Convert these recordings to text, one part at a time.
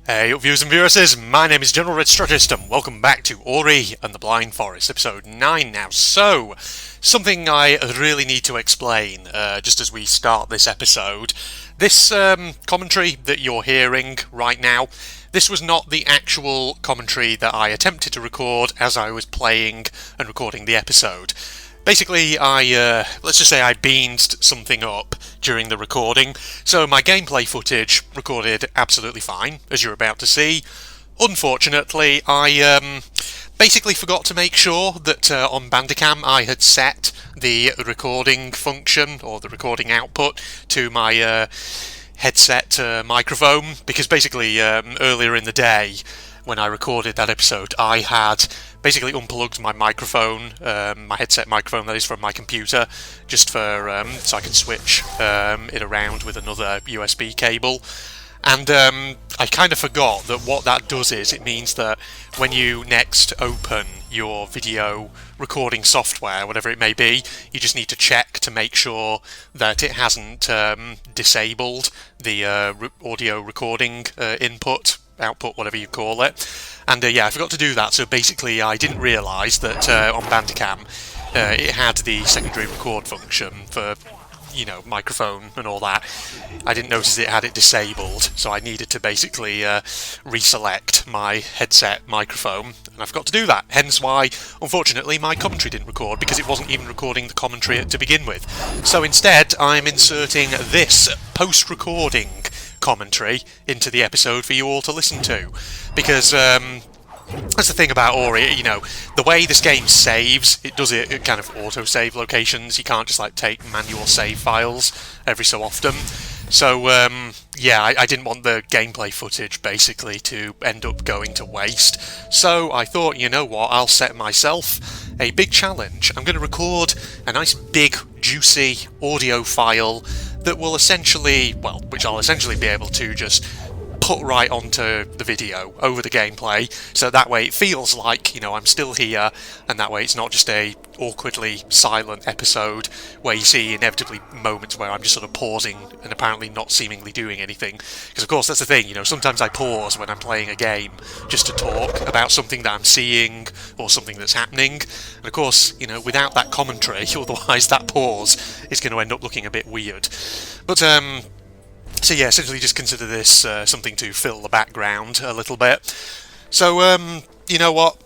Hey up viewers and viewresses, my name is General Red Strategist and welcome back to Ori and the Blind Forest, episode 9 now. So, something I really need to explain, just as we start this episode. This commentary that you're hearing right now, this was not the actual commentary that I attempted to record as I was playing and recording the episode. Basically, let's just say I beamed something up during the recording, so my gameplay footage recorded absolutely fine, as you're about to see. Unfortunately, I basically forgot to make sure that on Bandicam I had set the recording function, or the recording output, to my headset microphone, because basically earlier in the day, when I recorded that episode, I had basically unplugged my microphone, my headset microphone that is, from my computer, just for so I could switch it around with another USB cable. And I kind of forgot that what that does is it means that when you next open your video recording software, whatever it may be, you just need to check to make sure that it hasn't disabled the audio recording output, whatever you call it. And yeah, I forgot to do that, so basically I didn't realise that on Bandicam it had the secondary record function for, you know, microphone and all that. I didn't notice it had it disabled, so I needed to basically reselect my headset microphone, and I forgot to do that. Hence why, unfortunately, my commentary didn't record, because it wasn't even recording the commentary to begin with. So instead, I'm inserting this post-recording commentary into the episode for you all to listen to, because that's the thing about Ori, you know, the way this game saves, it does it kind of auto-save locations. You can't just like take manual save files every so often. So yeah, I didn't want the gameplay footage basically to end up going to waste. So I thought, you know what, I'll set myself a big challenge. I'm going to record a nice big juicy audio file that will essentially, well, which I'll essentially be able to just put right onto the video over the gameplay, so that way it feels like, you know, I'm still here, and that way it's not just a awkwardly silent episode where you see inevitably moments where I'm just sort of pausing and apparently not seemingly doing anything. Because of course that's the thing, you know, sometimes I pause when I'm playing a game just to talk about something that I'm seeing or something that's happening, and of course, you know, without that commentary, otherwise that pause is going to end up looking a bit weird. But so yeah, essentially just consider this something to fill the background a little bit. So, you know what?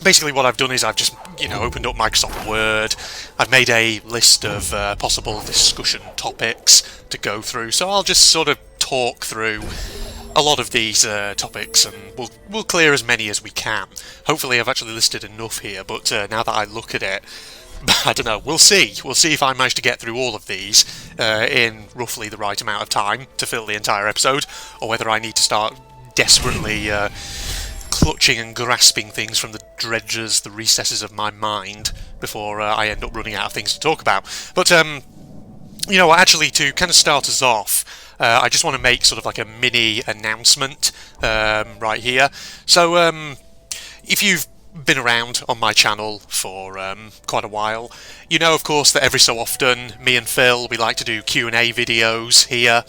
Basically what I've done is I've just, you know, opened up Microsoft Word. I've made a list of possible discussion topics to go through. So I'll just sort of talk through a lot of these topics, and we'll clear as many as we can. Hopefully I've actually listed enough here, but now that I look at it, I don't know, we'll see. We'll see if I manage to get through all of these in roughly the right amount of time to fill the entire episode, or whether I need to start desperately clutching and grasping things from the dredges, the recesses of my mind, before I end up running out of things to talk about. But, you know what, actually, to kind of start us off, I just want to make sort of like a mini announcement right here. So, if you've been around on my channel for quite a while, you know, of course, that every so often me and Phil, we like to do Q&A videos here,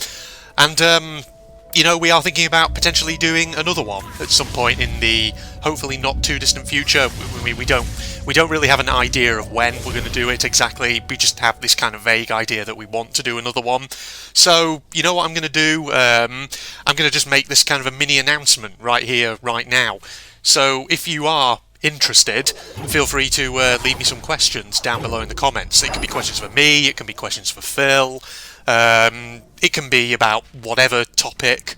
and you know, we are thinking about potentially doing another one at some point in the hopefully not too distant future. We don't really have an idea of when we're going to do it exactly. We just have this kind of vague idea that we want to do another one. So, you know what I'm going to do? I'm going to just make this kind of a mini announcement right here, right now. So if you are interested, feel free to leave me some questions down below in the comments. It can be questions for me, it can be questions for Phil, it can be about whatever topic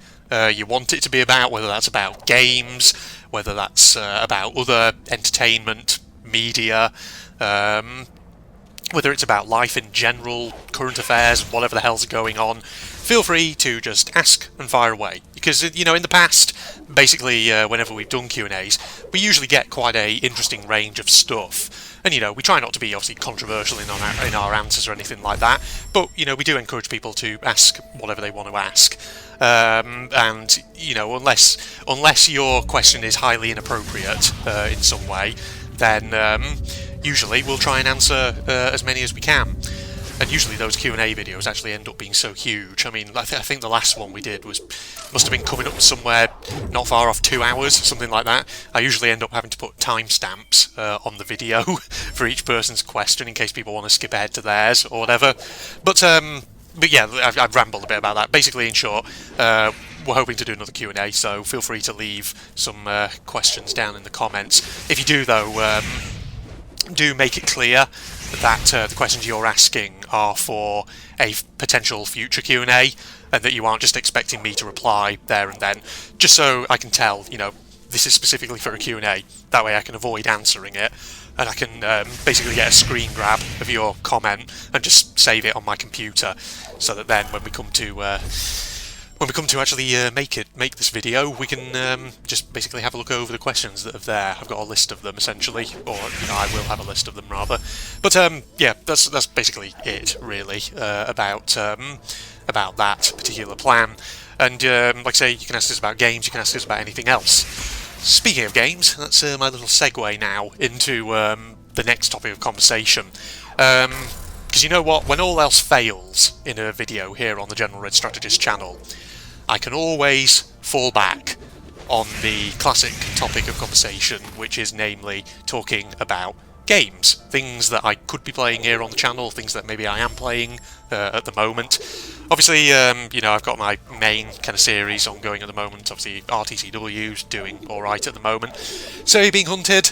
you want it to be about, whether that's about games, whether that's about other entertainment media, whether it's about life in general, current affairs, whatever the hell's going on. Feel free to just ask and fire away. Because, you know, in the past, basically, whenever we've done Q&As, we usually get quite a interesting range of stuff. And, you know, we try not to be, obviously, controversial in our answers or anything like that. But, you know, we do encourage people to ask whatever they want to ask. And, you know, unless your question is highly inappropriate in some way, then usually we'll try and answer as many as we can. and usually those Q&A videos actually end up being so huge. I mean, I think the last one we did must have been coming up somewhere not far off 2 hours, something like that. I usually end up having to put timestamps on the video for each person's question in case people want to skip ahead to theirs or whatever. But yeah, I've rambled a bit about that. Basically, in short, we're hoping to do another Q&A, so feel free to leave some questions down in the comments. If you do, though, do make it clear that the questions you're asking are for a potential future Q&A, and that you aren't just expecting me to reply there and then, just so I can tell, this is specifically for a Q&A. That way I can avoid answering it, and I can basically get a screen grab of your comment and just save it on my computer, so that then when we come to actually make this video, we can just basically have a look over the questions that are there. I've got a list of them essentially, or I will have a list of them rather. But yeah, that's basically it really about that particular plan. And like I say, you can ask us about games, you can ask us about anything else. Speaking of games, that's my little segue now into the next topic of conversation. Because you know what, when all else fails in a video here on the General Red Strategist channel, I can always fall back on the classic topic of conversation, which is namely talking about games. Things that I could be playing here on the channel, things that maybe I am playing at the moment. Obviously, I've got my main kind of series ongoing at the moment. Obviously, RTCW's doing alright at the moment. So you're being hunted.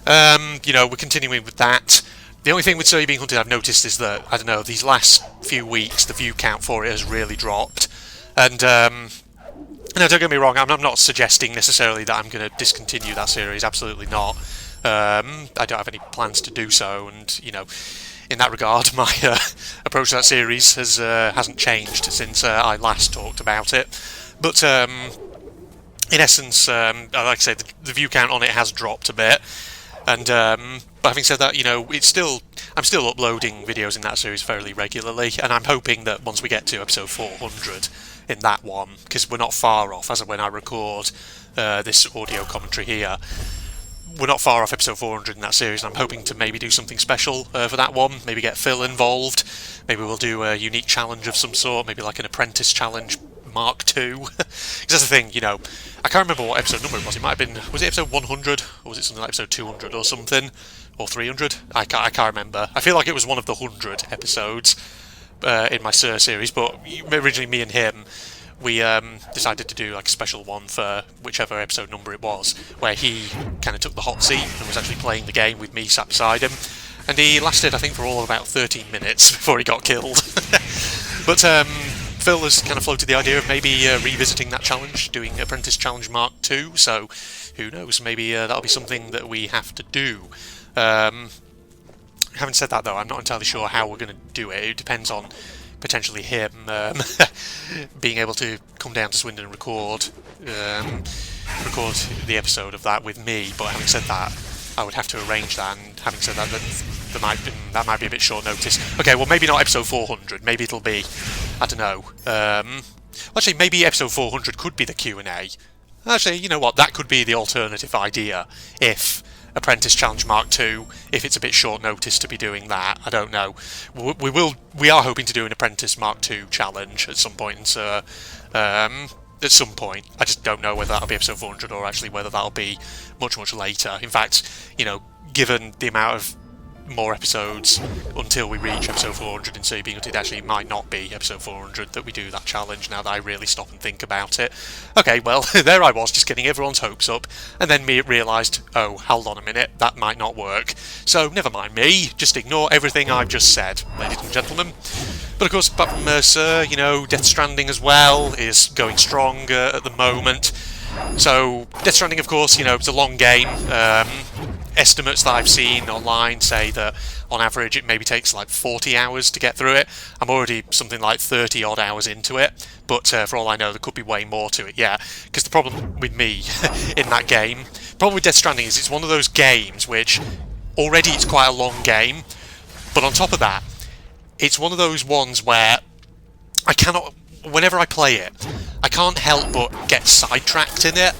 We're continuing with that. The only thing with So You're Being Hunted I've noticed is that, I don't know, these last few weeks, the view count for it has really dropped. And, no, don't get me wrong, I'm not suggesting necessarily that I'm going to discontinue that series, absolutely not. I don't have any plans to do so, and, in that regard, my approach to that series hasn't changed since I last talked about it. But, in essence, like I say, the view count on it has dropped a bit. And but having said that, I'm still uploading videos in that series fairly regularly, and I'm hoping that once we get to episode 400 in that one, because we're not far off, as of when I record this audio commentary here, we're not far off episode 400 in that series, and I'm hoping to maybe do something special for that one, maybe get Phil involved, maybe we'll do a unique challenge of some sort, maybe like an apprentice challenge Mark II. Because that's the thing, I can't remember what episode number it was. It might have been, was it episode 100, or was it something like episode 200 or something, or 300? I can't remember. I feel like it was one of the 100 episodes in my Sir series, but originally me and him, we decided to do like a special one for whichever episode number it was, where he kind of took the hot seat and was actually playing the game with me sat beside him, and he lasted, I think, for all of about 13 minutes before he got killed. But Phil has kind of floated the idea of maybe revisiting that challenge, doing Apprentice Challenge Mark II, so who knows, maybe that'll be something that we have to do. Having said that, though, I'm not entirely sure how we're going to do it. It depends on potentially him being able to come down to Swindon and record the episode of that with me. But having said that, I would have to arrange that, and having said that, that might be a bit short notice. Okay, well, maybe not episode 400. Maybe it'll be, I don't know. Actually, maybe episode 400 could be the Q&A. Actually, you know what? That could be the alternative idea if Apprentice Challenge Mark II, if it's a bit short notice to be doing that. I don't know. We are hoping to do an Apprentice Mark II challenge at some point, so at some point. I just don't know whether that'll be episode 400 or actually whether that'll be much, much later. In fact, given the amount of more episodes until we reach episode 400 in So You're Being Hunted, actually it might not be episode 400 that we do that challenge, now that I really stop and think about it. Okay, well, there I was, just getting everyone's hopes up, and then me realised, oh, hold on a minute, that might not work. So, never mind me, just ignore everything I've just said, ladies and gentlemen. But of course, apart from Mercer, Death Stranding as well is going strong at the moment. So, Death Stranding, of course, it's a long game. Estimates that I've seen online say that on average it maybe takes like 40 hours to get through it. I'm already something like 30 odd hours into it, but for all I know there could be way more to it, yeah. Because the problem with me in that game, the problem with Death Stranding is it's one of those games which already it's quite a long game, but on top of that, it's one of those ones where whenever I play it, I can't help but get sidetracked in it.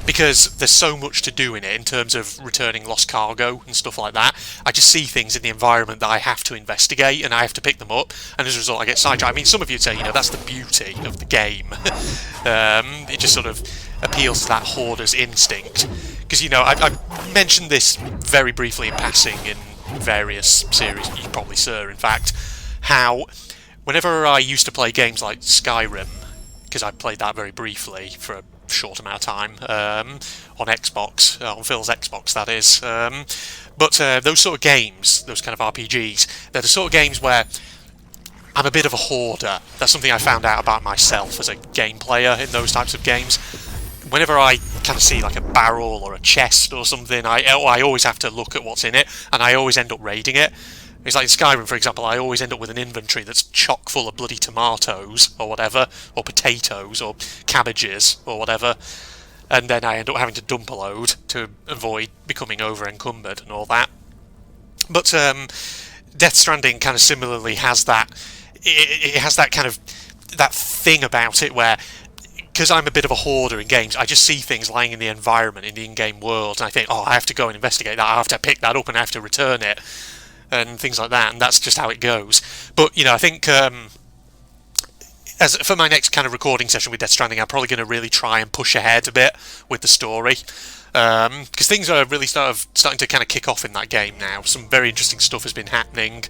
because there's so much to do in it in terms of returning lost cargo and stuff like that. I just see things in the environment that I have to investigate and I have to pick them up, and as a result I get sidetracked. I mean, some of you would say, that's the beauty of the game. It just sort of appeals to that hoarder's instinct. Because, I mentioned this very briefly in passing in various series, you probably saw, in fact, how whenever I used to play games like Skyrim, because I played that very briefly for a short amount of time on Xbox, on Phil's Xbox, that is. But those sort of games, those kind of RPGs, they're the sort of games where I'm a bit of a hoarder. That's something I found out about myself as a game player in those types of games. Whenever I kind of see like a barrel or a chest or something, I always have to look at what's in it, and I always end up raiding it. It's like in Skyrim, for example, I always end up with an inventory that's chock full of bloody tomatoes or whatever, or potatoes or cabbages or whatever, and then I end up having to dump a load to avoid becoming over-encumbered and all that. But Death Stranding kind of similarly has that. It has that kind of that thing about it where, because I'm a bit of a hoarder in games, I just see things lying in the environment, in the in-game world, and I think, I have to go and investigate that, I have to pick that up and I have to return it, and things like that, and that's just how it goes. But, I think, as for my next kind of recording session with Death Stranding, I'm probably going to really try and push ahead a bit with the story, because things are really starting to kind of kick off in that game now. Some very interesting stuff has been happening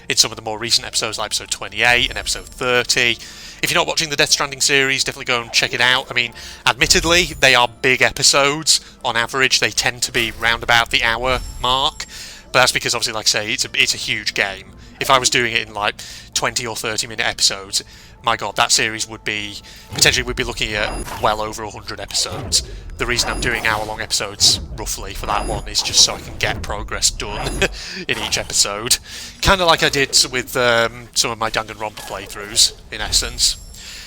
in some of the more recent episodes, like episode 28 and episode 30. If you're not watching the Death Stranding series, definitely go and check it out. I mean, admittedly, they are big episodes. On average, they tend to be round about the hour mark. But that's because, obviously, like I say, it's a huge game. If I was doing it in, like, 20 or 30-minute episodes, my god, that series would be... Potentially, we'd be looking at well over 100 episodes. The reason I'm doing hour-long episodes, roughly, for that one is just so I can get progress done in each episode. Kind of like I did with some of my Danganronpa playthroughs, in essence.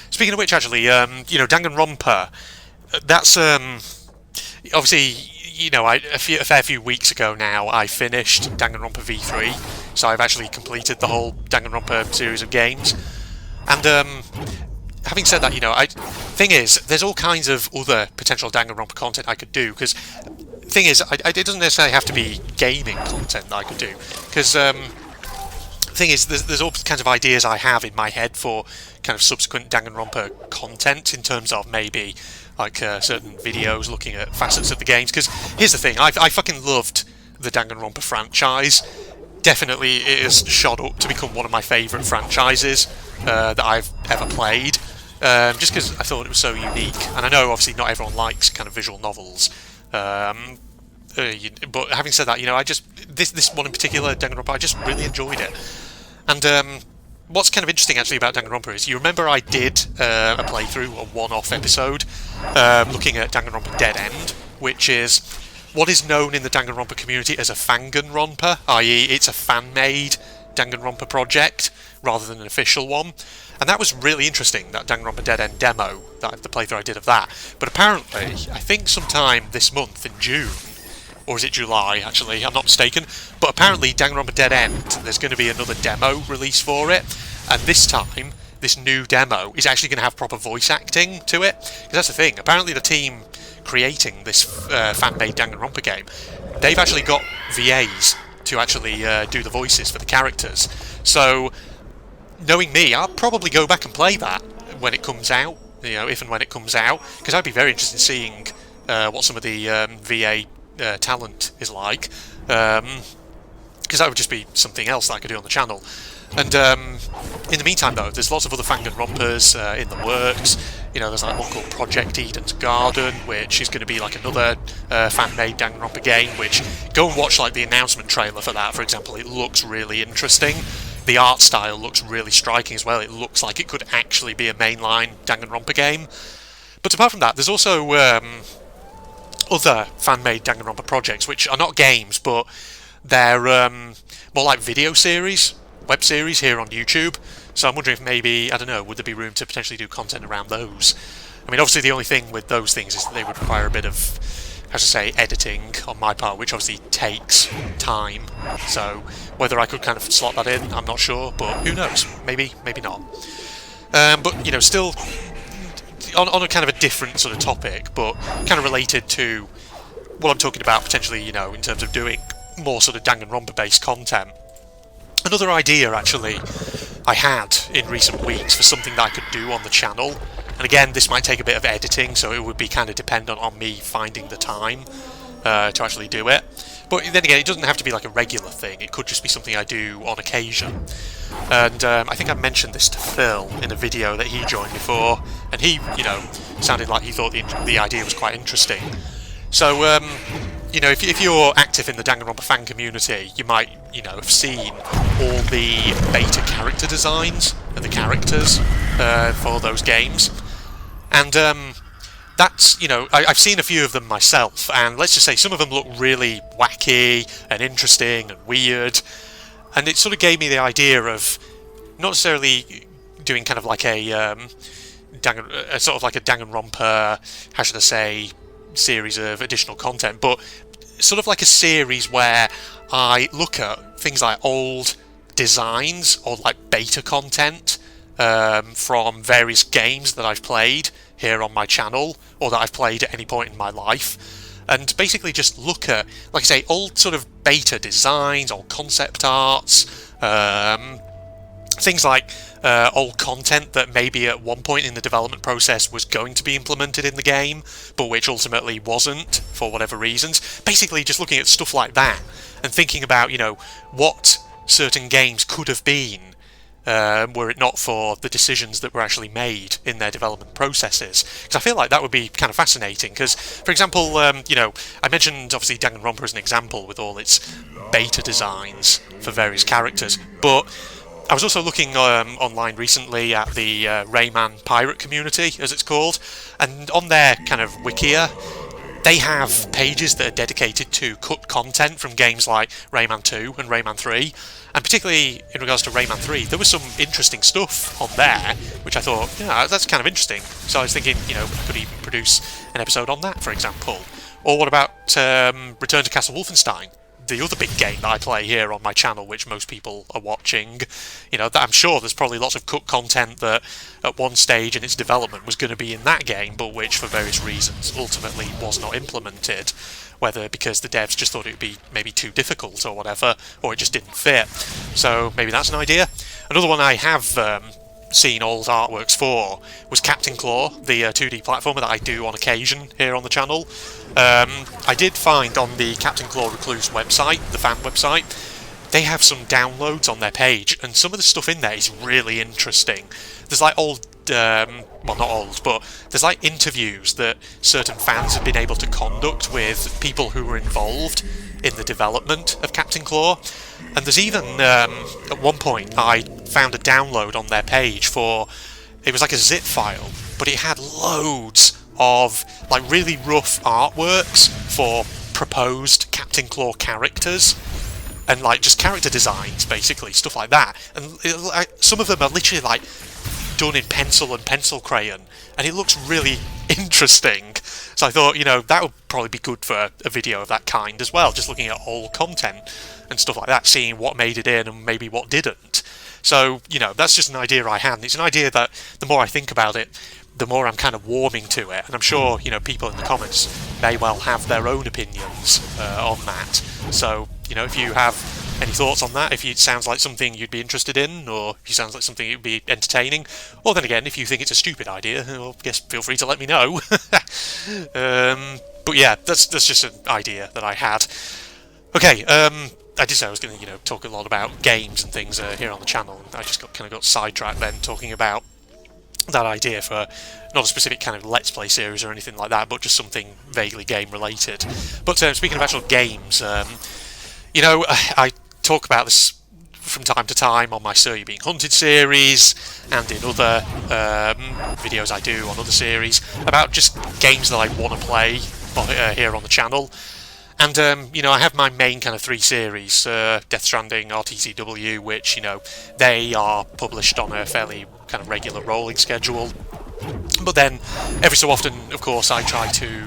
Speaking of which, actually, Danganronpa, that's, obviously... a fair few weeks ago now, I finished Danganronpa V3, so I've actually completed the whole Danganronpa series of games. And having said that, thing is, there's all kinds of other potential Danganronpa content I could do, because thing is, it doesn't necessarily have to be gaming content that I could do, because thing is, there's all kinds of ideas I have in my head for kind of subsequent Danganronpa content, in terms of maybe like certain videos looking at facets of the games. Because here's the thing, I fucking loved the Danganronpa franchise. Definitely it has shot up to become one of my favourite franchises that I've ever played, just because I thought it was so unique. And I know obviously not everyone likes kind of visual novels, but having said that, I just this one in particular, Danganronpa, I just really enjoyed it. And what's kind of interesting actually about Danganronpa is, you remember I did a playthrough, a one-off episode, looking at Danganronpa Dead End, which is what is known in the Danganronpa community as a Fanganronpa, i.e. it's a fan-made Danganronpa project rather than an official one. And that was really interesting, that Danganronpa Dead End demo, the playthrough I did of that. But apparently, I think sometime this month in June, or is it July, actually, I'm not mistaken, but apparently Danganronpa Dead End, there's going to be another demo release for it, and this time, this new demo is actually going to have proper voice acting to it, because that's the thing, apparently the team creating this fan-made Danganronpa game, they've actually got VAs to actually do the voices for the characters, so knowing me, I'll probably go back and play that when it comes out, if and when it comes out, because I'd be very interested in seeing what some of the VA talent is like, because that would just be something else that I could do on the channel. And in the meantime, though, there's lots of other Fanganronpas in the works. There's like one called Project Eden's Garden, which is going to be like another fan-made Danganronpa game, which, go and watch like the announcement trailer for that, for example. It looks really interesting. The art style looks really striking as well. It looks like it could actually be a mainline Danganronpa game. But apart from that, there's also other fan-made Danganronpa projects, which are not games, but they're more like video series, web series here on YouTube. So I'm wondering if maybe, I don't know, would there be room to potentially do content around those? I mean, obviously the only thing with those things is that they would require a bit of, how to say, editing on my part, which obviously takes time. So whether I could kind of slot that in, I'm not sure, but who knows? Maybe, maybe not. But, still on a kind of a different sort of topic, but kind of related to what I'm talking about potentially, you know, in terms of doing more sort of Danganronpa based content. Another idea, actually, I had in recent weeks for something that I could do on the channel, and again, this might take a bit of editing, so it would be kind of dependent on me finding the time to actually do it. But then again, it doesn't have to be like a regular thing, it could just be something I do on occasion. And I think I mentioned this to Phil in a video that he joined before, and he, you know, sounded like he thought the idea was quite interesting. So, you know, if you're active in the Danganronpa fan community, you might, you know, have seen all the beta character designs of the characters for those games. And that's, you know, I've seen a few of them myself, and let's just say some of them look really wacky and interesting and weird. And it sort of gave me the idea of not necessarily doing kind of like a sort of like a Danganronpa, how should I say, series of additional content, but sort of like a series where I look at things like old designs or like beta content from various games that I've played here on my channel or that I've played at any point in my life, and basically just look at, like I say, old sort of beta designs or concept arts, things like old content that maybe at one point in the development process was going to be implemented in the game, but which ultimately wasn't for whatever reasons. Basically just looking at stuff like that and thinking about, you know, what certain games could have been were it not for the decisions that were actually made in their development processes. Because I feel like that would be kind of fascinating, because, for example, you know, I mentioned obviously Danganronpa as an example with all its beta designs for various characters, but I was also looking online recently at the Rayman pirate community, as it's called, and on their kind of wikia, they have pages that are dedicated to cut content from games like Rayman 2 and Rayman 3, and particularly in regards to Rayman 3, there was some interesting stuff on there, which I thought, yeah, that's kind of interesting. So I was thinking, you know, I could even produce an episode on that, for example. Or what about Return to Castle Wolfenstein? The other big game that I play here on my channel, which most people are watching. You know, that I'm sure there's probably lots of cut content that at one stage in its development was going to be in that game, but which for various reasons ultimately was not implemented, whether because the devs just thought it would be maybe too difficult or whatever, or it just didn't fit. So maybe that's an idea. Another one I have seen old artworks for was Captain Claw, the 2D platformer that I do on occasion here on the channel. I did find on the Captain Claw Recluse website, the fan website, they have some downloads on their page, and some of the stuff in there is really interesting. There's like old, well, not old, but there's like interviews that certain fans have been able to conduct with people who were involved in the development of Captain Claw. And there's even, at one point, I found a download on their page for, it was like a zip file, but it had loads of like really rough artworks for proposed Captain Claw characters, and like just character designs, basically, stuff like that. And some of them are literally like done in pencil and pencil crayon, and it looks really interesting. So I thought, you know, that would probably be good for a video of that kind as well, just looking at old content and stuff like that, seeing what made it in and maybe what didn't. So, you know, that's just an idea I had, and it's an idea that the more I think about it, the more I'm kind of warming to it, and I'm sure, you know, people in the comments may well have their own opinions on that. So, you know, if you have any thoughts on that, if it sounds like something you'd be interested in, or if it sounds like something you'd be entertaining, or then again, if you think it's a stupid idea, well, I guess feel free to let me know. But yeah, that's just an idea that I had. Okay, I did say I was going to, you know, talk a lot about games and things here on the channel, and I just got sidetracked then talking about that idea for not a specific kind of Let's Play series or anything like that, but just something vaguely game related. But speaking of actual games, you know, I talk about this from time to time on my Sir You Being Hunted series and in other videos I do on other series about just games that I want to play here on the channel. And, you know, I have my main kind of three series, Death Stranding, RTCW, which, you know, they are published on a fairly kind of regular rolling schedule. But then, every so often, of course, I try to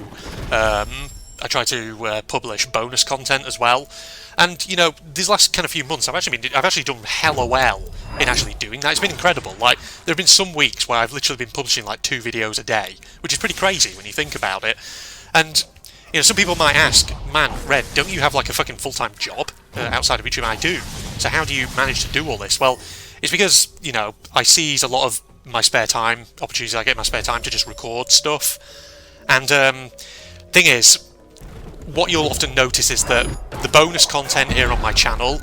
I try to publish bonus content as well. And you know, these last kind of few months, I've actually done hella well in actually doing that. It's been incredible. Like, there have been some weeks where I've literally been publishing like 2 videos a day, which is pretty crazy when you think about it. And you know, some people might ask, man, Red, don't you have like a fucking full-time job outside of YouTube? I do. So how do you manage to do all this? Well, it's because, you know, I seize a lot of my spare time, opportunities I get in my spare time to just record stuff. And thing is, what you'll often notice is that the bonus content here on my channel,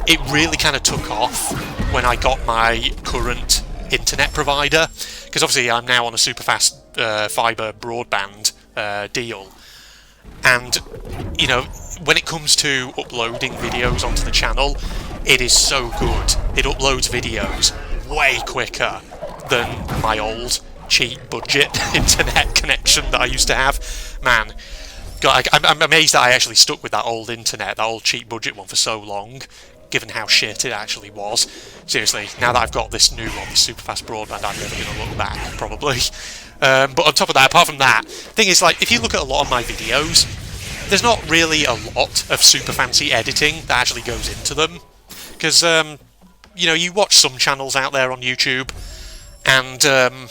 it really kind of took off when I got my current internet provider, because obviously I'm now on a super fast fibre broadband deal, and you know, when it comes to uploading videos onto the channel, it is so good. It uploads videos way quicker than my old cheap budget internet connection that I used to have. Man, God, I'm amazed that I actually stuck with that old internet, that old cheap budget one for so long, given how shit it actually was. Seriously, now that I've got this new one, this super fast broadband, I'm never going to look back, probably. But on top of that, apart from that, thing is, like, if you look at a lot of my videos, there's not really a lot of super fancy editing that actually goes into them. Because, you know, you watch some channels out there on YouTube, and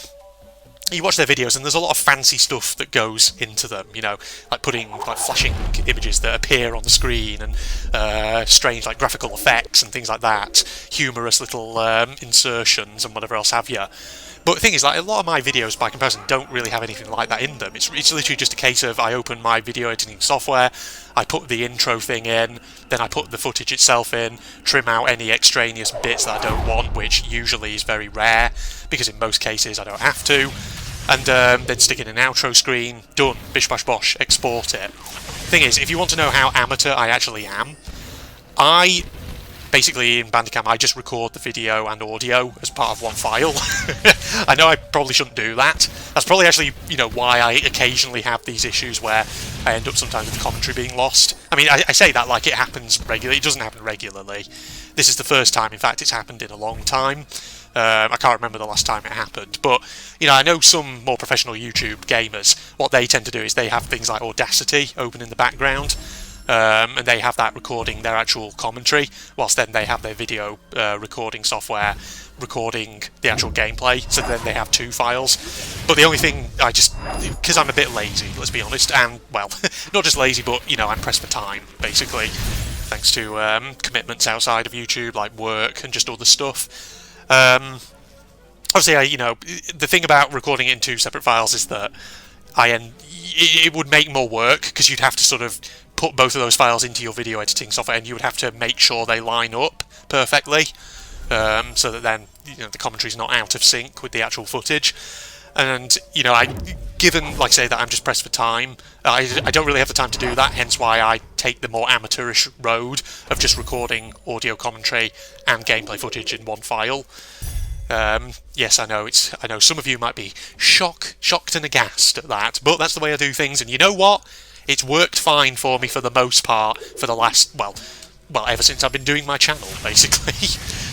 you watch their videos, and there's a lot of fancy stuff that goes into them, you know, like putting like flashing images that appear on the screen, and strange like graphical effects and things like that, humorous little insertions and whatever else have you. But the thing is, like, a lot of my videos, by comparison, don't really have anything like that in them. It's literally just a case of I open my video editing software, I put the intro thing in, then I put the footage itself in, trim out any extraneous bits that I don't want, which usually is very rare, because in most cases I don't have to, and then stick in an outro screen, done, bish bash bosh, export it. Thing is, if you want to know how amateur I actually am, basically, in Bandicam, I just record the video and audio as part of one file. I know I probably shouldn't do that. That's probably actually, you know, why I occasionally have these issues where I end up sometimes with commentary being lost. I mean, I say that like it happens regularly. It doesn't happen regularly. This is the first time, in fact, it's happened in a long time. I can't remember the last time it happened, but, you know, I know some more professional YouTube gamers, what they tend to do is they have things like Audacity open in the background, and they have that recording their actual commentary, whilst then they have their video recording software recording the actual gameplay, so then they have 2 files. But the only thing because I'm a bit lazy, let's be honest, and, well, not just lazy, but, you know, I'm pressed for time, basically, thanks to commitments outside of YouTube, like work and just other stuff. Obviously, you know, the thing about recording it in 2 separate files is that it would make more work, because you'd have to sort of put both of those files into your video editing software, and you would have to make sure they line up perfectly, so that then, you know, the commentary's not out of sync with the actual footage. And, you know, given, like I say, that I'm just pressed for time, I don't really have the time to do that, hence why I take the more amateurish road of just recording audio commentary and gameplay footage in one file. Yes, I know some of you might be shocked and aghast at that, but that's the way I do things, and you know what? It's worked fine for me for the most part for the last, well, ever since I've been doing my channel, basically.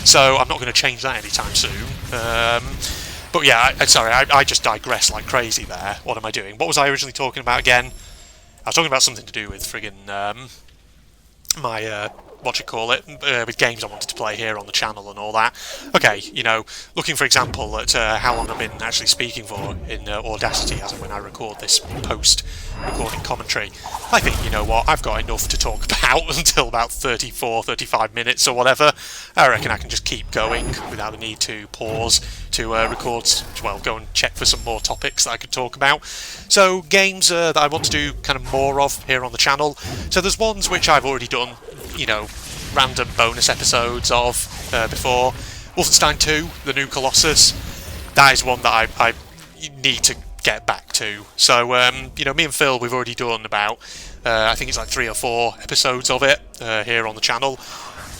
So I'm not going to change that anytime soon. But yeah, sorry, I just digress like crazy there. What am I doing? What was I originally talking about again? I was talking about something to do with friggin' my with games I wanted to play here on the channel and all that. Okay, you know, looking for example at how long I've been actually speaking for in Audacity as of when I record this post-recording commentary. I think, you know what, I've got enough to talk about until about 35 minutes or whatever. I reckon I can just keep going without the need to pause to record, well, go and check for some more topics that I could talk about. So, games that I want to do kind of more of here on the channel. So there's ones which I've already done, you know, random bonus episodes of before. Wolfenstein 2, the new Colossus, that is one that I need to get back to. So, you know, me and Phil, we've already done about, I think it's like 3 or 4 episodes of it here on the channel.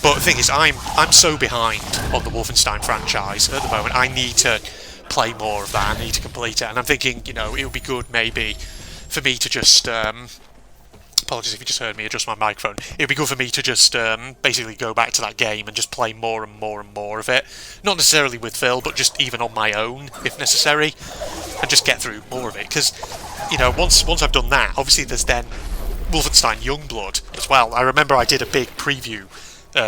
But the thing is, I'm so behind on the Wolfenstein franchise at the moment. I need to play more of that. I need to complete it. And I'm thinking, you know, it would be good maybe for me to just apologies if you just heard me adjust my microphone. It'd be good for me to just basically go back to that game and just play more and more and more of it. Not necessarily with Phil, but just even on my own, if necessary, and just get through more of it. Because, you know, once I've done that, obviously there's then Wolfenstein Youngblood as well. I remember I did a big preview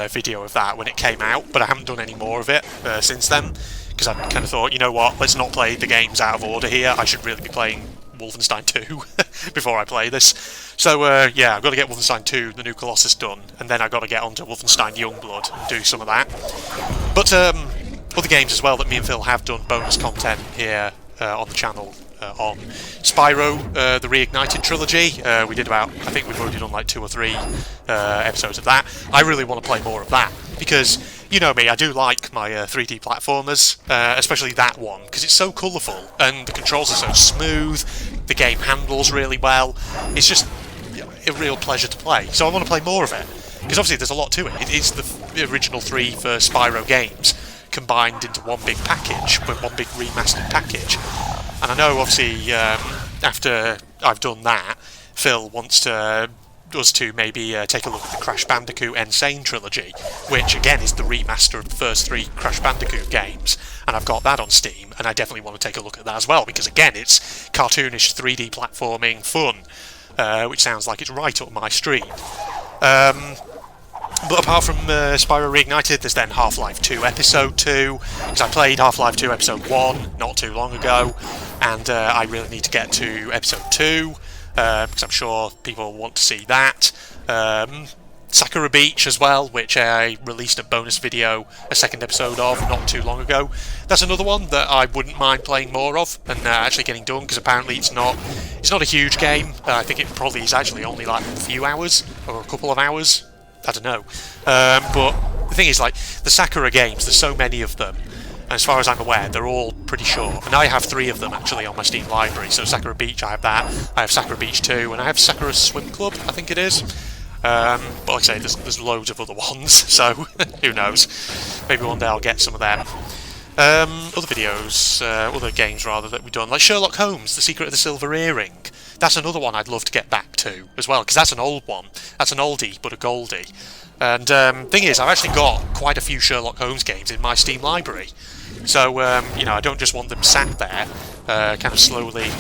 video of that when it came out, but I haven't done any more of it since then, because I kind of thought, you know what, let's not play the games out of order here. I should really be playing Wolfenstein 2 before I play this. So yeah, I've got to get Wolfenstein 2, the new Colossus, done, and then I've got to get onto Wolfenstein Youngblood and do some of that. But other games as well that me and Phil have done bonus content here on the channel. On Spyro, the Reignited trilogy, we did about, I think we've already done like 2 or 3 episodes of that. I really want to play more of that, because, you know me, I do like my 3D platformers, especially that one, because it's so colourful, and the controls are so smooth, the game handles really well, it's just a real pleasure to play. So I want to play more of it, because obviously there's a lot to it. It's the original 3 first Spyro games, combined into one big package, one big remastered package. And I know, obviously, after I've done that, Phil wants us to maybe take a look at the Crash Bandicoot N. Sane trilogy, which, again, is the remaster of the first 3 Crash Bandicoot games. And I've got that on Steam, and I definitely want to take a look at that as well, because, again, it's cartoonish 3D platforming fun, which sounds like it's right up my street. But apart from Spyro Reignited, there's then Half-Life 2 Episode 2, because I played Half-Life 2 Episode 1 not too long ago, and I really need to get to Episode 2, because I'm sure people want to see that. Sakura Beach as well, which I released a bonus video, a second episode of, not too long ago. That's another one that I wouldn't mind playing more of, and actually getting done, because apparently it's not a huge game. I think it probably is actually only like a few hours, or a couple of hours. I don't know, but the thing is, like, the Sakura games, there's so many of them, and as far as I'm aware, they're all pretty short, and I have 3 of them actually on my Steam library. So Sakura Beach, I have that, I have Sakura Beach 2, and I have Sakura Swim Club, I think it is, but like I say, there's loads of other ones, so who knows, maybe one day I'll get some of them. Other videos, other games rather, that we've done, like Sherlock Holmes, The Secret of the Silver Earring. That's another one I'd love to get back to as well, because that's an old one. That's an oldie, but a goldie. And thing is, I've actually got quite a few Sherlock Holmes games in my Steam library. So, you know, I don't just want them sat there, kind of slowly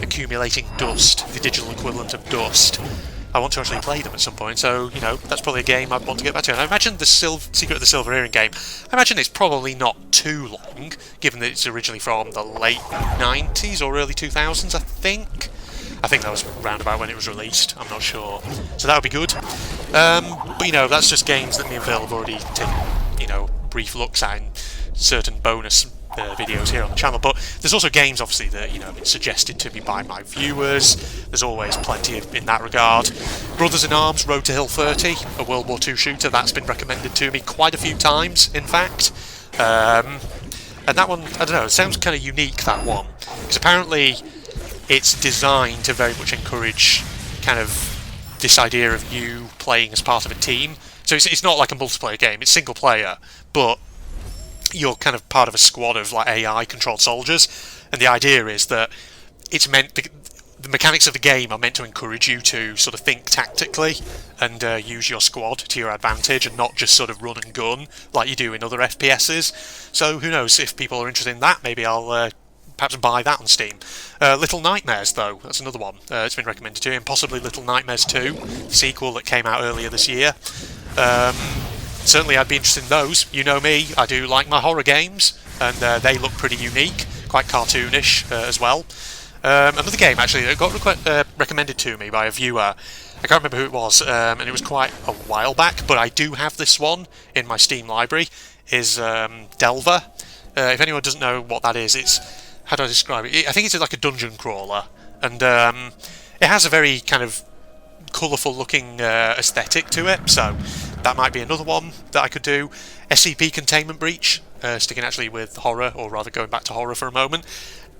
accumulating dust, the digital equivalent of dust. I want to actually play them at some point, so, you know, that's probably a game I'd want to get back to. And I imagine the Secret of the Silver Earring game, I imagine it's probably not too long, given that it's originally from the late 90s or early 2000s, I think. I think that was round about when it was released, I'm not sure. So that would be good. But, you know, that's just games that me and Phil have already taken, you know, brief looks at in certain bonus videos here on the channel. But there's also games, obviously, that, you know, have been suggested to me by my viewers. There's always plenty in that regard. Brothers in Arms, Road to Hill 30, a World War II shooter, that's been recommended to me quite a few times, in fact. And that one, I don't know, it sounds kind of unique, that one. Because apparently it's designed to very much encourage kind of this idea of you playing as part of a team. So it's not like a multiplayer game, it's single player, but you're kind of part of a squad of like AI controlled soldiers, and the idea is that it's meant, the mechanics of the game are meant to encourage you to sort of think tactically and use your squad to your advantage, and not just sort of run and gun like you do in other FPSs. So who knows, if people are interested in that, maybe I'll perhaps buy that on Steam. Little Nightmares, though, that's another one. It's been recommended to me, and possibly Little Nightmares 2, the sequel that came out earlier this year. Certainly I'd be interested in those. You know me, I do like my horror games, and they look pretty unique, quite cartoonish as well. Another game, actually, that got recommended to me by a viewer, I can't remember who it was, and it was quite a while back, but I do have this one in my Steam library, is Delver. If anyone doesn't know what that is, it's, how do I describe it? I think it's like a dungeon crawler, and it has a very kind of colourful looking aesthetic to it, so that might be another one that I could do. SCP Containment Breach, sticking actually with horror, or rather going back to horror for a moment.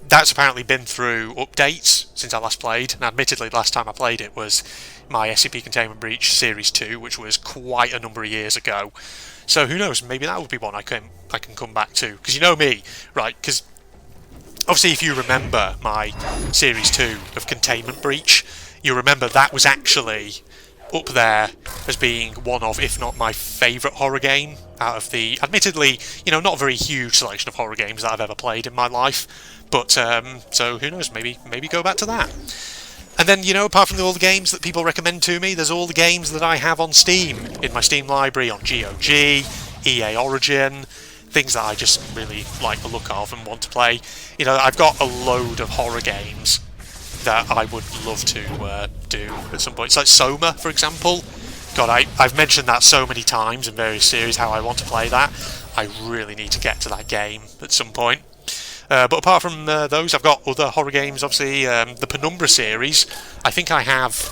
That's apparently been through updates since I last played, and admittedly the last time I played it was my SCP Containment Breach Series 2, which was quite a number of years ago. So who knows, maybe that would be one I can come back to, because you know me, right, because obviously if you remember my Series 2 of Containment Breach, you remember that was actually up there as being one of, if not my favourite horror game out of the, admittedly, not a very huge selection of horror games that I've ever played in my life. But, so who knows, maybe go back to that. And then, apart from all the games that people recommend to me, there's all the games that I have on Steam, in my Steam library, on GOG, EA Origin, things that I just really like the look of and want to play. I've got a load of horror games that I would love to do at some point. It's like Soma, for example. God, I've mentioned that so many times in various series, how I want to play that. I really need to get to that game at some point. But apart from those, I've got other horror games. Obviously, the Penumbra series. I think I have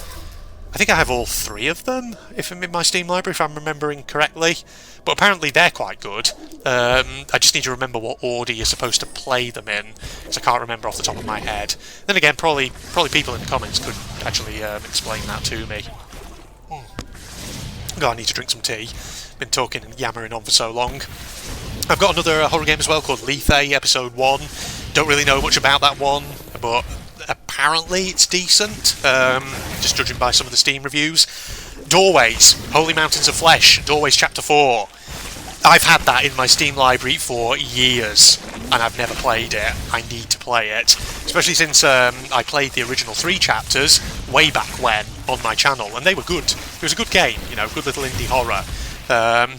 all 3 of them, if I'm in my Steam library, if I'm remembering correctly. But apparently they're quite good. I just need to remember what order you're supposed to play them in, because I can't remember off the top of my head. Then again, probably people in the comments could actually explain that to me. God, I need to drink some tea. Been talking and yammering on for so long. I've got another horror game as well called Lethe Episode 1. Don't really know much about that one, but apparently it's decent, just judging by some of the Steam reviews. Doorways, Holy Mountains of Flesh, Doorways Chapter 4. I've had that in my Steam library for years, and I've never played it. I need to play it, especially since I played the original 3 chapters way back when on my channel, and they were good. It was a good game, good little indie horror.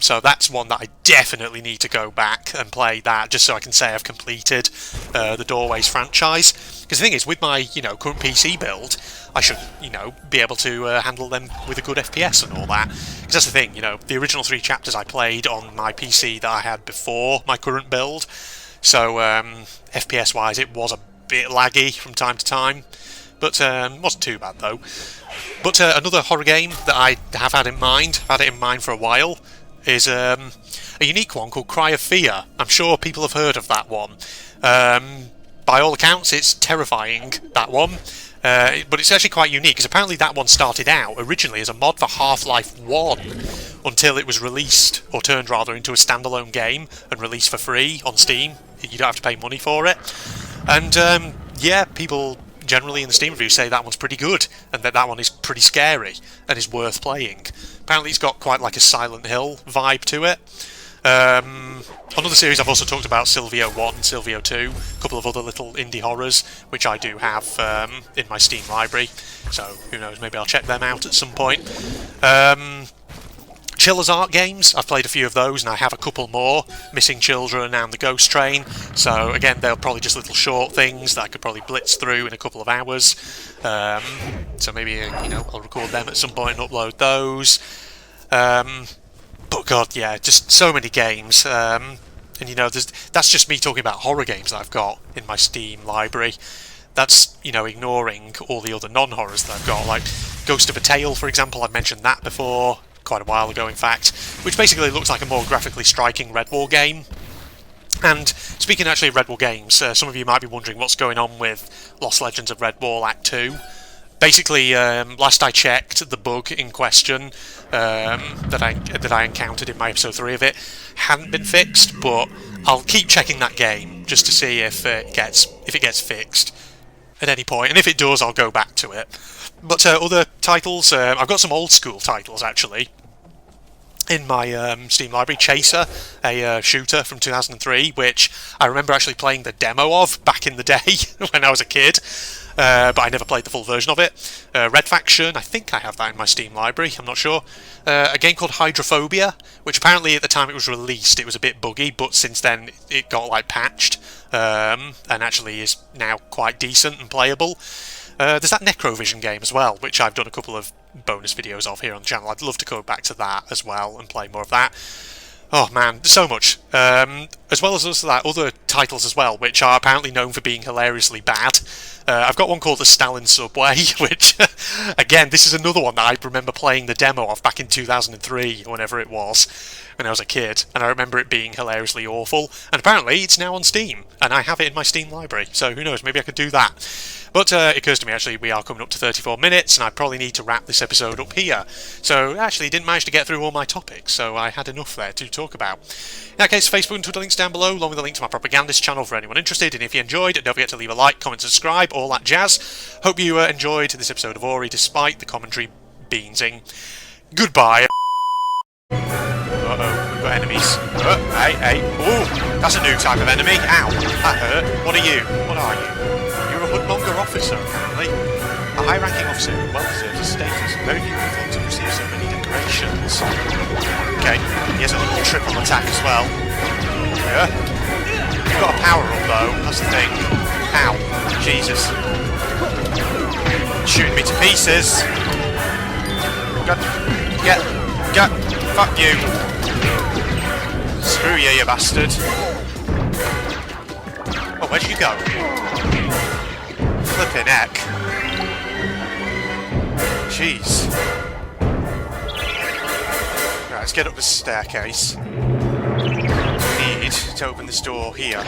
So that's one that I definitely need to go back and play that, just so I can say I've completed the Doorways franchise. Because the thing is, with my current PC build, I should be able to handle them with a good FPS and all that. Because that's the thing, the original 3 chapters I played on my PC that I had before my current build. So FPS wise, it was a bit laggy from time to time, but wasn't too bad though. But another horror game that I have had in mind for a while, is a unique one called Cry of Fear. I'm sure people have heard of that one. By all accounts, it's terrifying, that one. But it's actually quite unique, because apparently that one started out originally as a mod for Half-Life 1, until it was released, or turned rather, into a standalone game and released for free on Steam. You don't have to pay money for it. And yeah, people generally in the Steam reviews say that one's pretty good, and that one is pretty scary and is worth playing. Apparently it's got quite like a Silent Hill vibe to it. Another series I've also talked about, Silvio 1, Silvio 2, a couple of other little indie horrors, which I do have in my Steam library, so who knows, maybe I'll check them out at some point. Chiller's Art games, I've played a few of those, and I have a couple more, Missing Children and The Ghost Train, so again, they're probably just little short things that I could probably blitz through in a couple of hours, so maybe, I'll record them at some point and upload those. But god, yeah, just so many games, and that's just me talking about horror games that I've got in my Steam library. That's, ignoring all the other non-horrors that I've got, like Ghost of a Tale, for example. I've mentioned that before, quite a while ago in fact, which basically looks like a more graphically striking Redwall game. And speaking actually of Redwall games, some of you might be wondering what's going on with Lost Legends of Redwall Act 2. Basically, last I checked, the bug in question that I encountered in my episode 3 of it hadn't been fixed, but I'll keep checking that game just to see if it gets fixed at any point, and if it does, I'll go back to it. But other titles, I've got some old school titles actually in my Steam library. Chaser, a shooter from 2003, which I remember actually playing the demo of back in the day when I was a kid. But I never played the full version of it. Red Faction, I think I have that in my Steam library, I'm not sure. A game called Hydrophobia, which apparently at the time it was released it was a bit buggy, but since then it got patched, and actually is now quite decent and playable. There's that Necrovision game as well, which I've done a couple of bonus videos of here on the channel. I'd love to go back to that as well and play more of that. Oh man, so much. As well as other titles as well, which are apparently known for being hilariously bad. I've got one called The Stalin Subway, which, again, this is another one that I remember playing the demo of back in 2003, or whenever it was, when I was a kid, and I remember it being hilariously awful, and apparently it's now on Steam, and I have it in my Steam library, so who knows, maybe I could do that. But it occurs to me, actually, we are coming up to 34 minutes, and I probably need to wrap this episode up here. So, actually, didn't manage to get through all my topics, so I had enough there to talk about. In that case, Facebook and Twitter links down below, along with a link to my propagandist channel for anyone interested, and if you enjoyed, don't forget to leave a like, comment, subscribe, all that jazz. Hope you enjoyed this episode of Ori, despite the commentary beansing. Goodbye. Uh-oh, we've got enemies. Hey. Ooh, that's a new type of enemy. Ow, that hurt. What are you? What are you? You're a hoodmonger officer, apparently. A high-ranking officer who well deserves his status. Very few people to receive so many decorations. Okay, he has a little triple attack as well. Yeah. You've got a power-up though, that's the thing. Ow. Jesus. Shooting me to pieces. Get. Fuck you. Screw you, you bastard. Oh, where'd you go? Flippin' heck. Jeez. Right, let's get up the staircase. We need to open this door here.